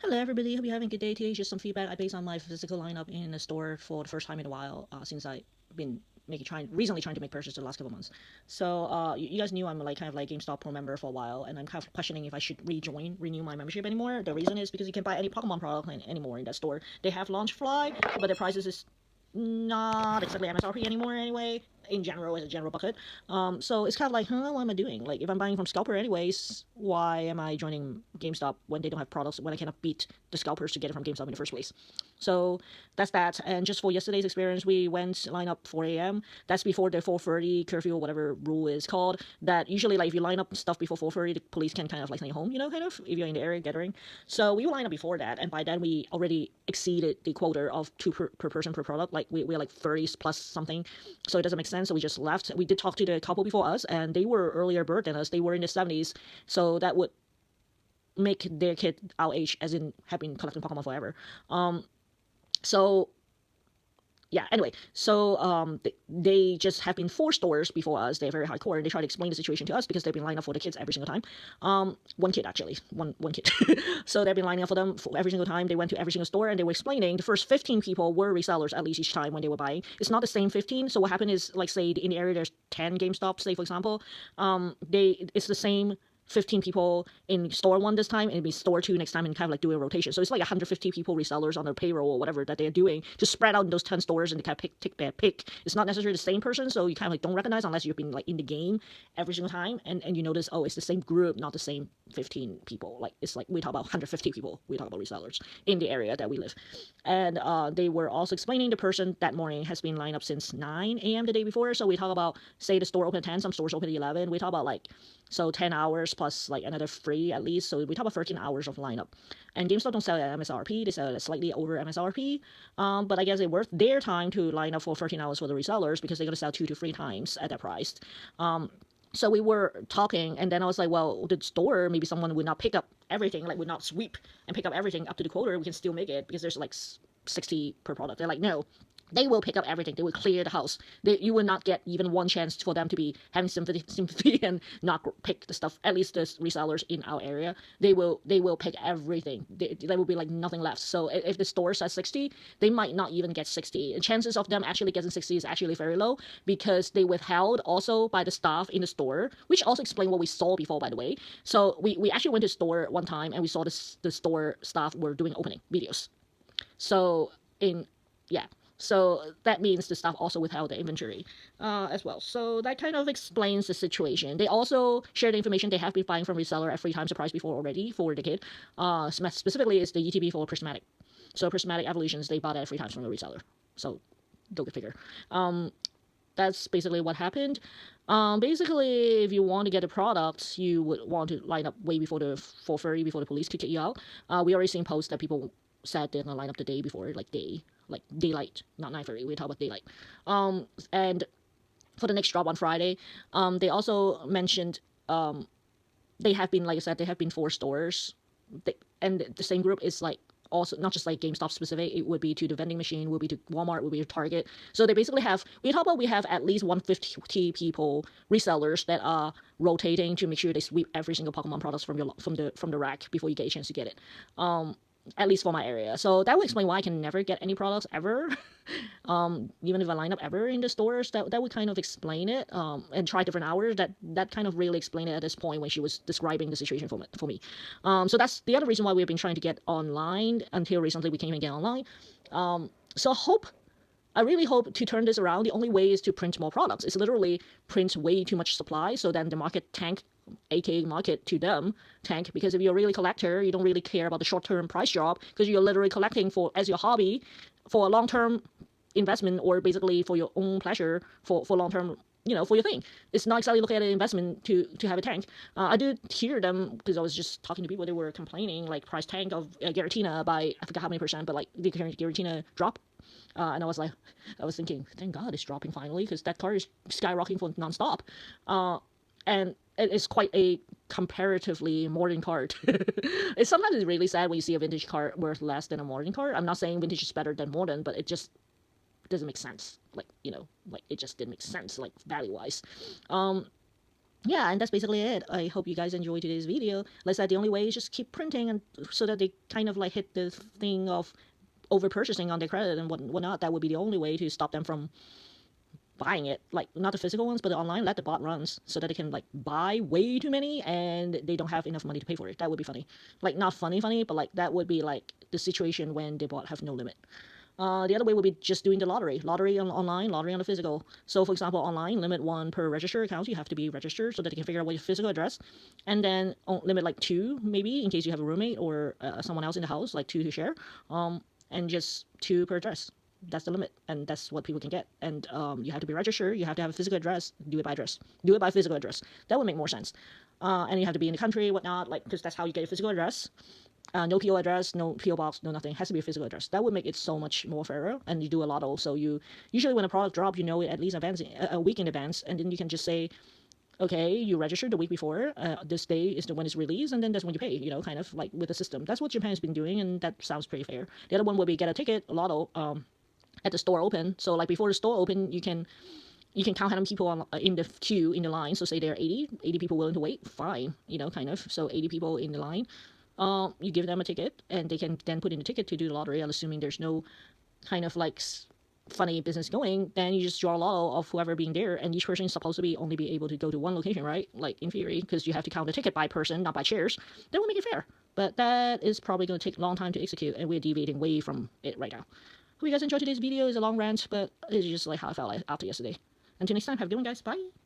Hello everybody, hope you're having a good day. Today just some feedback I based on my physical lineup in the store for the first time in a while, since I've been recently trying to make purchases the last couple months. So you guys knew I'm like kind of like GameStop Pro member for a while, and I'm kind of questioning if I should renew my membership anymore. The reason is because you can buy any Pokemon product anymore in that store. They have Launch Fly, but the prices is not exactly MSRP anymore anyway, in general, as a general bucket. So it's kind of like, what am I doing? Like, if I'm buying from Scalper anyways, why am I joining GameStop when they don't have products, when I cannot beat the scalpers to get it from GameStop in the first place? So that's that. And just for yesterday's experience, we went line up 4 a.m. That's before the 4:30 curfew or whatever rule is called. That usually, like, if you line up stuff before 4:30, the police can kind of like send you home, kind of, if you're in the area gathering. So we line up before that, and by then we already exceeded the quota of two per person per product. Like, we're like 30 plus something, so it doesn't make sense. So we just left. We did talk to the couple before us, and they were earlier bird than us. They were in the 70s, so that would make their kid our age, as in have been collecting Pokemon forever. So yeah, anyway, so they just have been 4 stores before us. They're very hardcore, and they try to explain the situation to us because they've been lining up for the kids every single time. One kid, actually, one kid. So they've been lining up for them for every single time. They went to every single store, and they were explaining the first 15 people were resellers at least each time when they were buying. It's not the same 15. So what happened is, like, say in the area there's 10 GameStops, say for example, it's the same 15 people in store 1 this time, and it'd be store 2 next time, and kind of like doing a rotation. So it's like 150 people resellers on their payroll or whatever that they're doing to spread out in those 10 stores, and they kind of pick. It's not necessarily the same person, so you kind of like don't recognize unless you've been like in the game every single time, and you notice, oh, it's the same group, not the same 15 people. Like, it's like we talk about 150 people, we talk about resellers in the area that we live. And they were also explaining the person that morning has been lined up since 9 a.m. the day before. So we talk about, say the store open at 10, some stores open at 11. We talk about like, so 10 hours plus like another 3 at least. So we talk about 13 hours of lineup. And GameStop don't sell at MSRP. They sell at slightly over MSRP. But I guess it's worth their time to line up for 13 hours for the resellers, because they're going to sell 2 to 3 times at that price. So we were talking, and then I was like, well, the store, maybe someone would not pick up everything, like would not sweep and pick up everything up to the quota. We can still make it because there's like 60 per product. They're like, no, they will pick up everything. They will clear the house. You will not get even one chance for them to be having sympathy and not pick the stuff. At least the resellers in our area, they will pick everything. There will be like nothing left. So if the store says 60, they might not even get 60. And chances of them actually getting 60 is actually very low, because they withheld also by the staff in the store, which also explained what we saw before, by the way. So we actually went to the store one time, and we saw the store staff were doing opening videos. So yeah. So that means the staff also withheld the inventory as well. So that kind of explains the situation. They also share the information they have been buying from reseller at 3 times the price before already for the kid. Specifically, it's the ETB for Prismatic. So Prismatic Evolutions, they bought it at 3 times from the reseller. So go to figure. That's basically what happened. Basically, if you want to get the products, you would want to line up way before the 4:30, before the police kick you out. We already seen posts that people said they're gonna line up the day before, like daylight, not 9:30. We talk about daylight. And for the next drop on Friday, they also mentioned they have been, like I said, they have been 4 stores, and the same group is like also not just like GameStop specific. It would be to the vending machine, would be to Walmart, would be to Target. So they basically have, we have at least 150 people, resellers, that are rotating to make sure they sweep every single Pokemon products from the rack before you get a chance to get it. At least for my area. So that would explain why I can never get any products ever. Even if I line up ever in the stores, that would kind of explain it. And try different hours. That kind of really explained it at this point when she was describing the situation for me. So that's the other reason why we've been trying to get online until recently we can't even get online. So I really hope to turn this around. The only way is to print more products. It's literally print way too much supply, so then the market tank, aka market to them tank, because if you're really a collector, you don't really care about the short-term price drop, because you're literally collecting for as your hobby, for a long-term investment, or basically for your own pleasure, for long-term, for your thing. It's not exactly looking at an investment to have a tank. I do hear them, because I was just talking to people, they were complaining, like, price tank of Giratina by, I forgot how many percent, but like the Giratina drop. And I was thinking, thank God it's dropping finally, because that card is skyrocketing for nonstop. And it's quite a comparatively modern card. Sometimes it's really sad when you see a vintage card worth less than a modern card. I'm not saying vintage is better than modern, but it just doesn't make sense. Like, it just didn't make sense, like, value-wise. yeah, and that's basically it. I hope you guys enjoyed today's video. Like I said, the only way is just keep printing, and so that they kind of like hit the thing of over purchasing on their credit and whatnot. That would be the only way to stop them from buying it. Like, not the physical ones, but the online. Let the bot runs so that they can like buy way too many and they don't have enough money to pay for it. That would be funny. Like, not funny, but like that would be like the situation when the bot have no limit. The other way would be just doing the lottery on online, lottery on the physical. So, for example, online, limit one per registered account. You have to be registered so that they can figure out what your physical address, and then limit like two, maybe, in case you have a roommate or someone else in the house, like two to share. And just two per address. That's the limit, and that's what people can get. And you have to be registered. You have to have a physical address. Do it by address. Do it by physical address. That would make more sense. And you have to be in the country, whatnot, like, because that's how you get a physical address. No PO address, no PO box, no nothing. It has to be a physical address. That would make it so much more fairer. And you do a lot also. You usually when a product drop, you know it at least a week in advance, and then you can just say, okay, you registered the week before. This day is the when it's released, and then that's when you pay. You know, kind of like with the system. That's what Japan's been doing, and that sounds pretty fair. The other one would be get a ticket, a lotto, at the store open. So like before the store open, you can count how many people on, in the queue in the line. So say there are 80 people willing to wait. Fine, you know, kind of. So 80 people in the line. You give them a ticket, and they can then put in the ticket to do the lottery. I'm assuming there's no kind of like funny business going. Then you just draw a lotto of whoever being there, and each person is supposed to be only be able to go to one location, right? Like in theory, because you have to count the ticket by person, not by chairs. That would make it fair. But that is probably going to take a long time to execute, and we're deviating way from it right now. Hope you guys enjoyed today's video. It's a long rant, but it's just like how I felt after yesterday. Until next time, have a good one, guys. Bye.